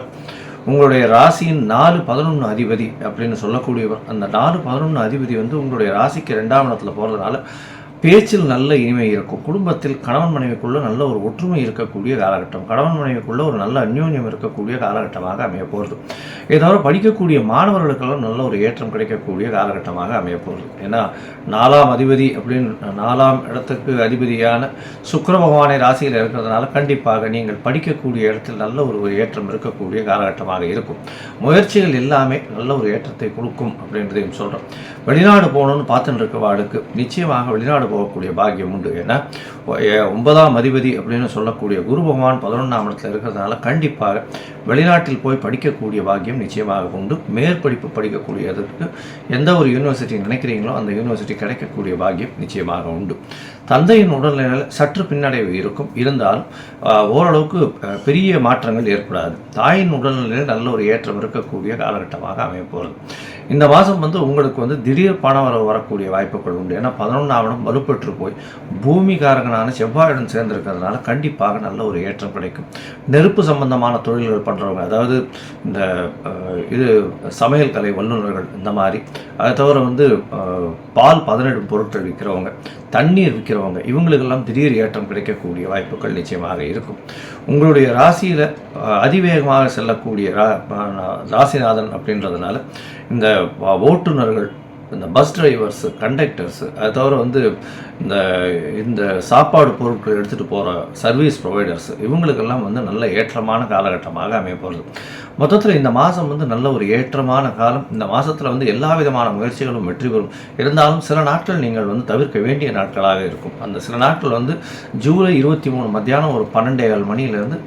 S6: உங்களுடைய ராசியின் 4-11 அதிபதி அப்படின்னு சொல்லக்கூடியவர். அந்த 4-11 அதிபதி வந்து உங்களுடைய ராசிக்கு 2ஆம் இடத்துல போகிறதுனால பேச்சில் நல்ல இனிமை இருக்கும். குடும்பத்தில் கணவன் மனைவிக்குள்ள நல்ல ஒரு ஒற்றுமை இருக்கக்கூடிய காலகட்டம், கணவன் மனைவிக்குள்ள ஒரு நல்ல அந்யோன்யம் இருக்கக்கூடிய காலகட்டமாக அமைய போகிறது. இதை தவிர படிக்கக்கூடிய மாணவர்களுக்கெல்லாம் நல்ல ஒரு ஏற்றம் கிடைக்கக்கூடிய காலகட்டமாக அமைய போகிறது. ஏன்னா 4ஆம் அதிபதி அப்படின்னு 4ஆம் இடத்துக்கு அதிபதியான சுக்கிர பகவானை ராசியில் இருக்கிறதுனால கண்டிப்பாக நீங்கள் படிக்கக்கூடிய இடத்தில் நல்ல ஒரு ஏற்றம் இருக்கக்கூடிய காலகட்டமாக இருக்கும். முயற்சிகள் எல்லாமே நல்ல ஒரு ஏற்றத்தை கொடுக்கும் அப்படின்றதையும் சொல்கிறோம். வெளிநாடு போகணுன்னு பார்த்துட்டு இருக்கவாளுக்கு நிச்சயமாக வெளிநாடு போகக்கூடிய பாக்கியம் உண்டு. ஏன்னா 9ஆம் அதிபதி அப்படின்னு சொல்லக்கூடிய குரு பகவான் 11ஆம் இடத்துல இருக்கிறதுனால கண்டிப்பாக வெளிநாட்டில் போய் படிக்கக்கூடிய பாக்கியம் நிச்சயமாக உண்டு. மேற்படிப்பு படிக்கக்கூடியதற்கு எந்த ஒரு யூனிவர்சிட்டி நினைக்கிறீங்களோ அந்த யூனிவர்சிட்டி கிடைக்கக்கூடிய பாக்கியம் நிச்சயமாக உண்டு. தந்தையின் உடல்நிலையில் சற்று பின்னடைவு இருக்கும், இருந்தால் ஓரளவுக்கு பெரிய மாற்றங்கள் ஏற்படாது. தாயின் உடல்நிலையில் நல்ல ஒரு ஏற்றம் இருக்கக்கூடிய காலகட்டமாக அமைய போகிறது. இந்த மாதம் வந்து உங்களுக்கு வந்து திடீர் பண வரக்கூடிய வாய்ப்புகள் உண்டு. ஏன்னா 11ஆம் இடம் வலுப்பெற்று போய் பூமிகாரகனான செவ்வாயுடன் சேர்ந்திருக்கிறதுனால கண்டிப்பாக நல்ல ஒரு ஏற்றம் கிடைக்கும். நெருப்பு சம்பந்தமான தொழில்கள் பண்ணுறவங்க, அதாவது இந்த இது சமையல் கலை வல்லுநர்கள், இந்த மாதிரி அதை தவிர வந்து பால் 17 பொருட்கள் விற்கிறவங்க, தண்ணீர் விற்கிறவங்க, இவங்களுக்கெல்லாம் திடீர் ஏற்றம் கிடைக்கக்கூடிய வாய்ப்புகள் நிச்சயமாக இருக்கும். உங்களுடைய ராசியில் அதிவேகமாக செல்லக்கூடிய ராசிநாதன் அப்படின்றதுனால இந்த ஓட்டுநர்கள், இந்த பஸ் டிரைவர்ஸு, கண்டக்டர்ஸு, அது தவிர வந்து இந்த இந்த சாப்பாடு பொருட்கள் எடுத்துகிட்டு போகிற சர்வீஸ் ப்ரொவைடர்ஸு, இவங்களுக்கெல்லாம் வந்து நல்ல ஏற்றமான காலகட்டமாக அமைய போகிறது. மொத்தத்தில் இந்த மாதம் வந்து நல்ல ஒரு ஏற்றமான காலம். இந்த மாதத்தில் வந்து எல்லா விதமான முயற்சிகளும் வெற்றி பெறும். இருந்தாலும் சில நாட்கள் நீங்கள் வந்து தவிர்க்க வேண்டிய நாட்களாக இருக்கும். அந்த சில நாட்கள் வந்து ஜூலை 23 மத்தியானம் ஒரு 12:15 மணியிலேருந்து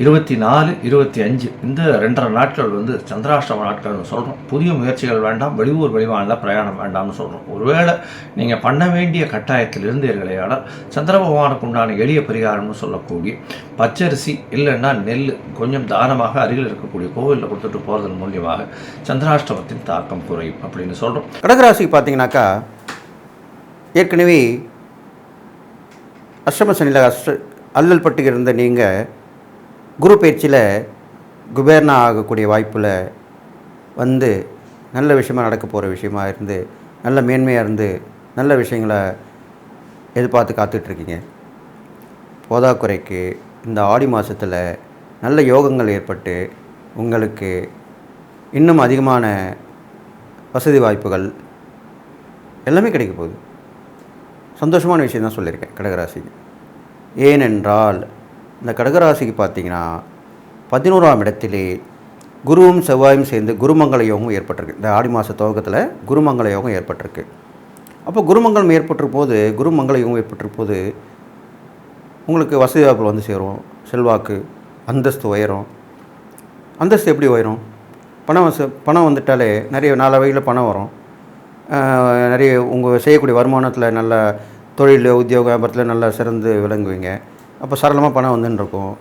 S6: 24, 25 இந்த 2.5 நாட்கள் வந்து சந்திராஷ்டம நாட்கள்னு சொல்கிறோம். புதிய முயற்சிகள் வேண்டாம், வெளியூர் வெளிமாநில பிரயாணம் வேண்டாம்னு சொல்கிறோம். ஒருவேளை நீங்கள் பண்ண வேண்டிய கட்டாயத்தில் இருந்தீர்களேயானால் சந்திர பகவானுக்கு உண்டான எளிய பரிகாரம்னு சொல்லக்கூடிய பச்சரிசி இல்லைன்னா நெல் கொஞ்சம் தானமாக அருகில் இருக்கக்கூடிய கோவிலில் கொடுத்துட்டு போகிறதன் மூலியமாக சந்திராஷ்டமத்தின் தாக்கம் குறையும் அப்படின்னு சொல்கிறோம்.
S3: கடகராசிக்கு பார்த்தீங்கன்னாக்கா ஏற்கனவே அஷ்டம சனியில் அல்லல் பட்டு இருந்த நீங்கள் குரு பயிற்சியில் குபேர்னா ஆகக்கூடிய வாய்ப்பில் வந்து நல்ல விஷயமாக நடக்க போகிற விஷயமா இருந்து நல்ல மேன்மையாக இருந்து நல்ல விஷயங்களை எதிர்பார்த்து காத்துட்ருக்கீங்க. போதாக்குறைக்கு இந்த ஆடி மாதத்தில் நல்ல யோகங்கள் ஏற்பட்டு உங்களுக்கு இன்னும் அதிகமான வசதி வாய்ப்புகள் எல்லாமே கிடைக்க போகுது. சந்தோஷமான விஷயம் தான் சொல்லியிருக்கேன் கடகராசிக்கு. ஏனென்றால் இந்த கடகராசிக்கு பார்த்தீங்கன்னா 11ஆம் இடத்திலே குருவும் செவ்வாயும் சேர்ந்து குருமங்கள யோகம் ஏற்பட்டிருக்கு. இந்த ஆடி மாத துவக்கத்தில் குருமங்கள யோகம் ஏற்பட்டிருக்கு. அப்போ குருமங்கலம் குருமங்கள யோகம் ஏற்பட்டிருக்க போது உங்களுக்கு வசதி வாய்ப்புகள் வந்து சேரும். செல்வாக்கு, அந்தஸ்து உயரும். அந்தஸ்து எப்படி உயரும்? பணம் வந்துட்டாலே நிறைய 4 வகையில் பணம் வரும். நிறைய உங்கள் செய்யக்கூடிய வருமானத்தில் நல்ல தொழில், உத்தியோக வியாபாரத்தில் நல்லா சிறந்து விளங்குவீங்க. அப்போ சரளமாக பணம் வந்துன்னு இருக்கும்.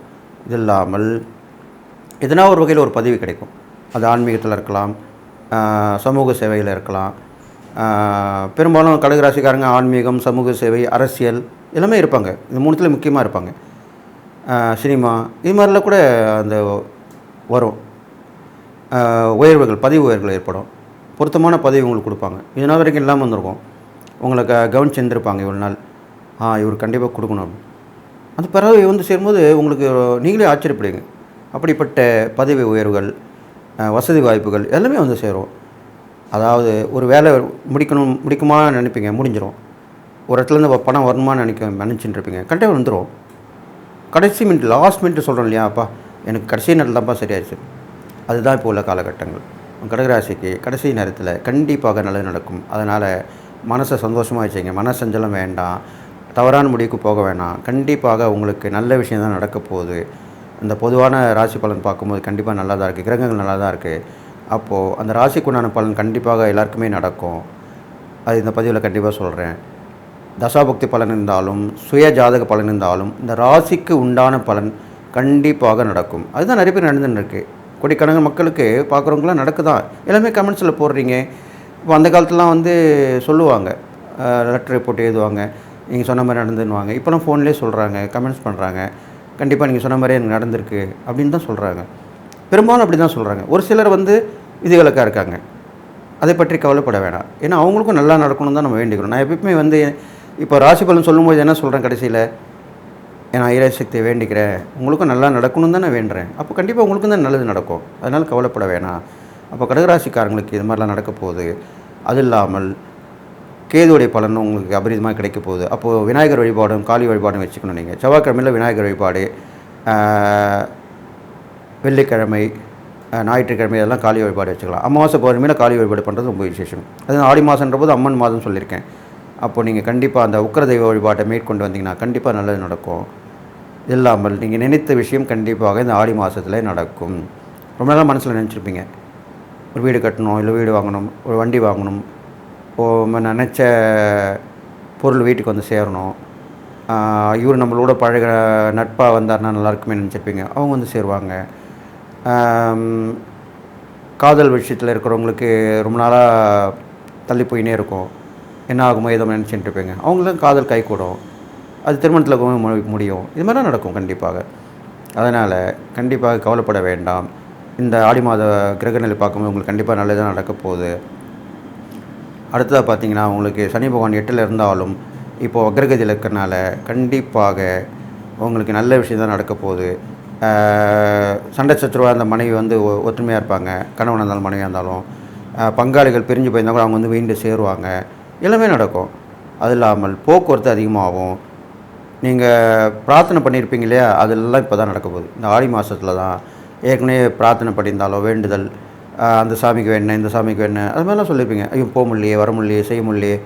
S3: இது இல்லாமல் எதனா ஒரு வகையில் ஒரு பதவி கிடைக்கும். அது ஆன்மீகத்தில் இருக்கலாம், சமூக சேவையில் இருக்கலாம். பெரும்பாலும் கடகராசிக்காரங்க ஆன்மீகம், சமூக சேவை, அரசியல் எல்லாமே இருப்பாங்க. இந்த 3த்துல முக்கியமாக இருப்பாங்க. சினிமா இது மாதிரிலாம் கூட அந்த வரும். உயர்வுகள், பதவி உயர்வுகள் ஏற்படும். பொருத்தமான பதவி உங்களுக்கு கொடுப்பாங்க. இதனால் வரைக்கும் இல்லாமல் வந்திருக்கும். உங்களுக்கு கவனிச்சிருந்துருப்பாங்க இவ்வளோ நாள். இவர் கண்டிப்பாக கொடுக்கணும். அந்த பறவை வந்து சேரும்போது உங்களுக்கு நீங்களே ஆச்சரியப்படுவீங்க. அப்படிப்பட்ட பதவி உயர்வுகள், வசதி வாய்ப்புகள் எல்லாமே வந்து சேரும். அதாவது ஒரு வேலை முடிக்குமா நினைப்பீங்க, முடிஞ்சிடும். ஒரு இடத்துலேருந்து பணம் வருமானு நினச்சிட்டு இருப்பீங்க, கண்டிப்பாக வந்துடும். கடைசி மினிட், லாஸ்ட் மினிட் சொல்கிறோம் இல்லையா, அப்பா எனக்கு கடைசி நேரத்தில் தான்ப்பா சரியாயிடுச்சு. அதுதான் இப்போ உள்ள காலகட்டங்கள். கடகராசிக்கு கடைசி நேரத்தில் கண்டிப்பாக நல்லது நடக்கும். அதனால் மனசை சந்தோஷமாக வச்சுங்க. மனசஞ்சலம் வேண்டாம், தவறான முடிவுக்கு போக வேணாம். கண்டிப்பாக உங்களுக்கு நல்ல விஷயம் தான் நடக்க போகுது. இந்த பொதுவான ராசி பலன் பார்க்கும்போது கண்டிப்பாக நல்லா தான் இருக்குது. கிரகங்கள் நல்லா தான் இருக்குது. அப்போது அந்த ராசிக்குண்டான பலன் கண்டிப்பாக எல்லாருக்குமே நடக்கும். அது இந்த பதிவில் கண்டிப்பாக சொல்கிறேன். தசாபக்தி பலன் இருந்தாலும் சுய ஜாதக பலன் இருந்தாலும் இந்த ராசிக்கு உண்டான பலன் கண்டிப்பாக நடக்கும். அதுதான் நிறைய பேர் நடந்துன்னு இருக்குது. கோடிக்கணக்கான மக்களுக்கு பார்க்குறவங்களாம் நடக்குதான். எல்லாமே கமெண்ட்ஸில் போடுறீங்க. இப்போ அந்த காலத்துலாம் வந்து சொல்லுவாங்க, லெட்டரை போட்டு எழுதுவாங்க, நீங்கள் சொன்ன மாதிரி நடந்துன்னுவாங்க. இப்போலாம் ஃபோன்லேயே சொல்கிறாங்க, கமெண்ட்ஸ் பண்ணுறாங்க, கண்டிப்பாக நீங்கள் சொன்ன மாதிரியே எனக்கு நடந்திருக்கு அப்படின்னு தான் சொல்கிறாங்க. பெரும்பாலும் அப்படி தான் சொல்கிறாங்க. ஒரு சிலர் வந்து விதிவிலக்காக இருக்காங்க, அதை பற்றி கவலைப்பட வேணாம். ஏன்னா அவங்களுக்கும் நல்லா நடக்கணும் தான் நம்ம வேண்டிக்கிறோம். நான் எப்பவுமே வந்து இப்போ ராசி பலன் சொல்லும்போது என்ன சொல்கிறேன், கடைசியில் நான் இறைசக்தியை வேண்டிக்கிறேன், உங்களுக்கும் நல்லா நடக்கணும் தான் நான் வேண்டுறேன். அப்போ கண்டிப்பாக உங்களுக்கும் தான் நல்லது நடக்கும். அதனால் கவலைப்பட வேணாம். அப்போ கடகராசிக்காரங்களுக்கு இது மாதிரிலாம் நடக்க போகுது. அது இல்லாமல் கேதுவுடைய பலனும் உங்களுக்கு அபரிதமாக கிடைக்க போகுது. அப்போது விநாயகர் வழிபாடும் காளி வழிபாடும் வச்சுக்கணும். நீங்கள் செவ்வாய்க்கிழமையில் விநாயகர் வழிபாடு, வெள்ளிக்கிழமை, ஞாயிற்றுக்கிழமை இதெல்லாம் காளி வழிபாடு வச்சுக்கலாம். அமாவாசை பௌர்ணமியில் காளி வழிபாடு பண்ணுறது ரொம்ப விசேஷம். அது ஆடி மாதன்ற போது அம்மன் மாதம் சொல்லியிருக்கேன். அப்போது நீங்கள் கண்டிப்பாக அந்த உக்கிர தெய்வ வழிபாட்டை மேற்கொண்டு வந்தீங்கன்னா கண்டிப்பாக நல்லது நடக்கும். இல்லாமல் நீங்கள் நினைத்த விஷயம் கண்டிப்பாக இந்த ஆடி மாதத்தில் நடக்கும். ரொம்ப நாளாக மனசில் நினச்சிருப்பீங்க, ஒரு வீடு கட்டணும், இல்லை வீடு வாங்கணும், ஒரு வண்டி வாங்கணும், நினச்ச பொருள் வீட்டுக்கு வந்து சேரணும், இவர் நம்மளோட பழக நட்பாக வந்தார்னா நல்லாயிருக்குமே நினச்சிருப்பீங்க. அவங்க வந்து சேருவாங்க. காதல் விஷயத்தில் இருக்கிறவங்களுக்கு ரொம்ப நாளாக தள்ளி போயினே இருக்கும், என்ன ஆகுமோ ஏதோ நினச்சிட்டு இருப்பீங்க. அவங்களும் காதல் கை கூடும், அது திருமணத்தில் முடியும். இது மாதிரிலாம் நடக்கும் கண்டிப்பாக. அதனால் கண்டிப்பாக கவலைப்பட வேண்டாம். இந்த ஆடி மாத கிரகநிலை பார்க்கும்போது உங்களுக்கு கண்டிப்பாக நல்லதாக நடக்க போகுது. அடுத்ததாக பார்த்தீங்கன்னா உங்களுக்கு சனி பகவான் 8ல் இருந்தாலும் இப்போது அக்ரகதியில் இருக்கிறனால கண்டிப்பாக உங்களுக்கு நல்ல விஷயம் தான் நடக்க போகுது. சண்டை சச்சரவாக அந்த மனைவி வந்து ஒற்றுமையாக இருப்பாங்க. கணவனாக இருந்தாலும் மனைவியாக இருந்தாலும் பங்காளிகள் பிரிஞ்சு போயிருந்தால் கூட அவங்க வந்து மீண்டும் சேருவாங்க, எல்லாமே நடக்கும். அது இல்லாமல் போக்குவரத்து அதிகமாகும். நீங்கள் பிரார்த்தனை பண்ணியிருப்பீங்க இல்லையா, அதெல்லாம் இப்போ தான் நடக்க போகுது. இந்த ஆடி மாதத்தில் தான் ஏற்கனவே பிரார்த்தனை பண்ணியிருந்தாலோ வேண்டுதல், அந்த சாமிக்கு வேணும் இந்த சாமிக்கு வேணும் அது மாதிரிலாம் சொல்லியிருப்பீங்க. ஐயோ போக முடியலையே, வர முடியலையே, செய்ய முடியலையே,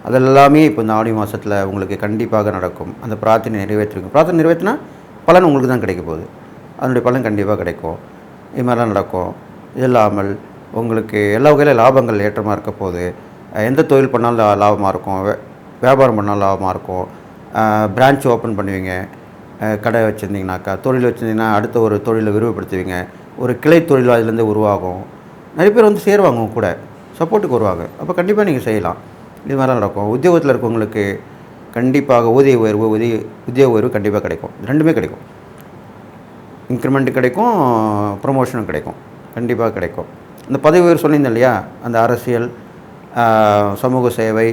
S3: அதெல்லாமே இப்போ இந்த ஆடி மாதத்தில் உங்களுக்கு கண்டிப்பாக நடக்கும். அந்த பிரார்த்தனை நிறைவேற்றிருக்கும். பிரார்த்தனை நிறைவேற்றினா பலன் உங்களுக்கு தான் கிடைக்க போகுது. அதனுடைய பலன் கண்டிப்பாக கிடைக்கும். இது மாதிரிலாம் நடக்கும். இது இல்லாமல் உங்களுக்கு எல்லா வகையிலும் லாபங்கள் ஏற்றமாக இருக்க போகுது. எந்த தொழில் பண்ணாலும் லாபமாக இருக்கும், வியாபாரம் பண்ணாலும் லாபமாக இருக்கும். பிரான்ச் ஓப்பன் பண்ணுவீங்க, கடை வச்சுருந்தீங்கனாக்கா, தொழில் வச்சுருந்தீங்கன்னா அடுத்த ஒரு தொழிலை விரிவுபடுத்துவீங்க. ஒரு கிளை தொழில் அதுலேருந்து உருவாகும். நிறைய பேர் வந்து சேருவாங்க உங்க கூட, சப்போர்ட்டுக்கு வருவாங்க. அப்போ கண்டிப்பாக நீங்கள் செய்யலாம். இது மாதிரிலாம் நடக்கும். உத்தியோகத்தில் இருக்கவங்களுக்கு கண்டிப்பாக ஊதிய உயர்வு, உத்தியோக உயர்வு கண்டிப்பாக கிடைக்கும். ரெண்டுமே கிடைக்கும். இன்க்ரிமெண்ட்டு கிடைக்கும், ப்ரொமோஷனும் கிடைக்கும், கண்டிப்பாக கிடைக்கும். இந்த பதவி உயர்வு சொன்னீங்க இல்லையா, அந்த அரசியல், சமூக சேவை,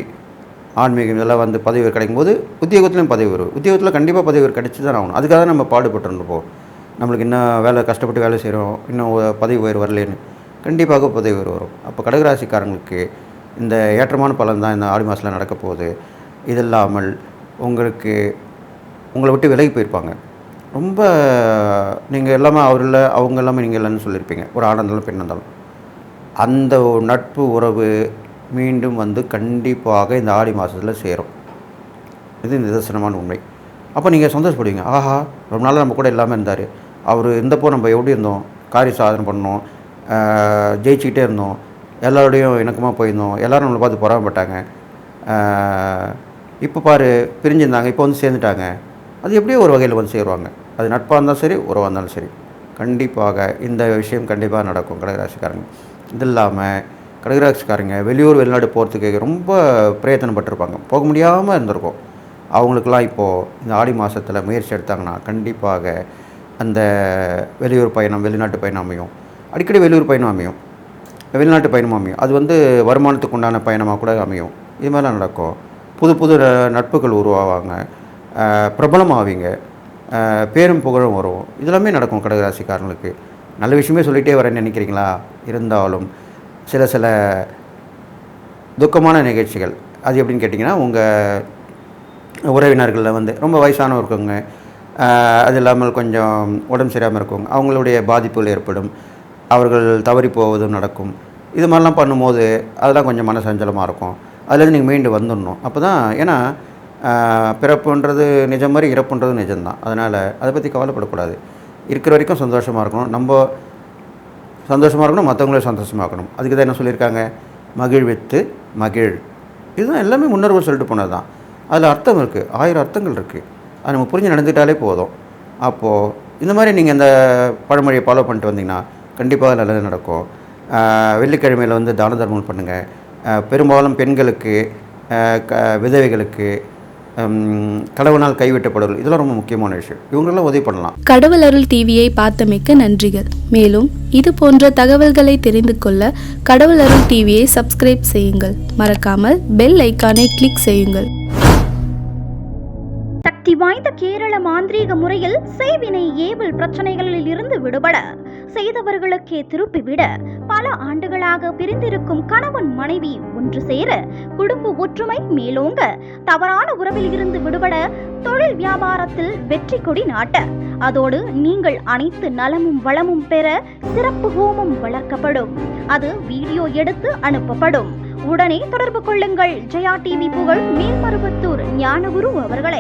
S3: ஆன்மீகம் இதெல்லாம் வந்து பதவி உயர்வு கிடைக்கும்போது உத்தியோகத்துலையும் பதவி உயர்வு. உத்தியோகத்தில் கண்டிப்பாக பதவி உயர்வு கிடைச்சி தான் ஆகணும். அதுக்காக தான் நம்ம பாடுபட்டுருப்போம். நம்மளுக்கு இன்னும் வேலை கஷ்டப்பட்டு வேலை செய்கிறோம், இன்னும் பதவி உயர்வு வரலேன்னு. கண்டிப்பாக பதவி உயர்வு வரும். அப்போ கடகராசிக்காரங்களுக்கு இந்த ஏற்றமான பலன் தான் இந்த ஆடி மாதத்தில் நடக்க போகுது. இது இல்லாமல் உங்களுக்கு உங்களை விட்டு விலகி போயிருப்பாங்க. ரொம்ப நீங்கள் எல்லாமே அவர் இல்லை, அவங்க எல்லாமே நீங்கள் இல்லைன்னு சொல்லியிருப்பீங்க. ஒரு ஆணாக இருந்தாலும் பெண்ணாக இருந்தாலும் அந்த நட்பு உறவு மீண்டும் வந்து கண்டிப்பாக இந்த ஆடி மாதத்தில் சேரும். இது நிதர்சனமான உண்மை. அப்போ நீங்கள் சந்தோஷப்படுவீங்க. ஆஹா, ரொம்ப நாளாக நம்ம கூட எல்லாமே இருந்தார், அவர் இருந்தப்போ நம்ம எப்படி இருந்தோம், காரிய சாதனை பண்ணோம், ஜெயிச்சுக்கிட்டே இருந்தோம், எல்லோருடையும் இணக்கமாக போயிருந்தோம், எல்லோரும் நம்மளை பார்த்து பொறாமப்பட்டாங்க. இப்போ பாரு பிரிஞ்சிருந்தாங்க, இப்போ வந்து சேர்ந்துட்டாங்க. அது எப்படியோ ஒரு வகையில் வந்து சேருவாங்க. அது நட்பாக இருந்தாலும் சரி, உறவாக இருந்தாலும் சரி, கண்டிப்பாக இந்த விஷயம் கண்டிப்பாக நடக்கும் கடகராசிக்காரங்க. இது இல்லாமல் கடகராசிக்காரங்க வெளியூர் வெளிநாடு போகிறதுக்கு ரொம்ப பிரயத்தனப்பட்டிருப்பாங்க, போக முடியாமல் இருந்திருக்கும். அவங்களுக்கெல்லாம் இப்போது இந்த ஆடி மாதத்தில் முயற்சி எடுத்தாங்கன்னா கண்டிப்பாக அந்த வெளியூர் பயணம், வெளிநாட்டு பயணம் அமையும். அடிக்கடி வெளியூர் பயணம் அமையும், வெளிநாட்டு பயணம் அமையும். அது வந்து வருமானத்துக்கு உண்டான பயணமாக கூட அமையும். இது மாதிரிலாம் நடக்கும். புது புது நட்புகள் உருவாவாங்க, பிரபலமாவீங்க, பேரும் புகழும் வரும். இதெல்லாமே நடக்கும் கடகராசிக்காரங்களுக்கு. நல்ல விஷயமே சொல்லிகிட்டே வரேன்னு நினைக்கிறீங்களா? இருந்தாலும் சில துக்கமான நிகழ்ச்சிகள் அது எப்படின்னு கேட்டிங்கன்னா, உங்கள் உறவினர்களில் வந்து ரொம்ப வயசானவங்க இருக்கவங்க, அது இல்லாமல் கொஞ்சம் உடம்பு சரியாமல் இருக்கவங்க, அவங்களுடைய பாதிப்புகள் ஏற்படும், அவர்கள் தவறி போவதும் நடக்கும். இது மாதிரிலாம் பண்ணும்போது அதெல்லாம் கொஞ்சம் மனசஞ்சலமாக இருக்கும். அதுலேருந்து நீங்கள் மீண்டு வந்துடணும். அப்போ தான், ஏன்னா பிறப்புன்றது நிஜம் மாதிரி இறப்புன்றது நிஜம்தான். அதனால் அதை பற்றி கவலைப்படக்கூடாது. இருக்கிற வரைக்கும் சந்தோஷமாக இருக்கணும். நம்ம சந்தோஷமாக இருக்கணும், மற்றவங்களே சந்தோஷமாக இருக்கணும். அதுக்கு தான் என்ன சொல்லியிருக்காங்க, மகிழ்வித்து மகிழ். இதுதான் எல்லாமே முன்னோர்கள் சொல்லிட்டு போனது தான். அதில் அர்த்தம் இருக்குது, 1000 அர்த்தங்கள் இருக்குது. அது நம்ம புரிஞ்சு நடந்துக்கிட்டாலே போதும். அப்போது இந்த மாதிரி நீங்கள் இந்த பழமொழியை ஃபாலோ பண்ணிட்டு வந்தீங்கன்னா கண்டிப்பாக நல்லது நடக்கும். வெள்ளிக்கிழமையில் வந்து தான தர்மம் பண்ணுங்கள். பெரும்பாலும் பெண்களுக்கு, விதவைகளுக்கு, கடவுளால் கைவிட்டப்படுதல், இதெல்லாம் ரொம்ப முக்கியமான விஷயம். இவங்களெல்லாம் உதவி பண்ணலாம்.
S7: கடவுள் அருள் டிவியை பார்த்தமைக்க நன்றிகள். மேலும் இது போன்ற தகவல்களை தெரிந்து கொள்ள கடவுள் அருள் டிவியை சப்ஸ்கிரைப் செய்யுங்கள். மறக்காமல் பெல் ஐக்கானை கிளிக் செய்யுங்கள்.
S5: சக்தி வாய்ந்த கேரள மாந்திரீக முறையில் செய்வினை ஏவல் பிரச்சனைகளில் இருந்து விடுபட, செய்தவர்களுக்கே திருப்பிவிட, பல ஆண்டுகளாக பிரிந்திருக்கும் கணவன் மனைவி ஒன்று சேர, குடும்ப ஒற்றுமை மேலோங்க, தவறான உறவில் இருந்து விடுபட, தொழில் வியாபாரத்தில் வெற்றி கொடி நாட்ட, அதோடு நீங்கள் அனைத்து நலமும் வளமும் பெற சிறப்பு ஹோமம் வளர்க்கப்படும். அது வீடியோ எடுத்து அனுப்பப்படும். உடனே தொடர்பு கொள்ளுங்கள் ஜெயா டிவி புகழ் மேல்மருவத்தூர் ஞானகுரு அவர்களை.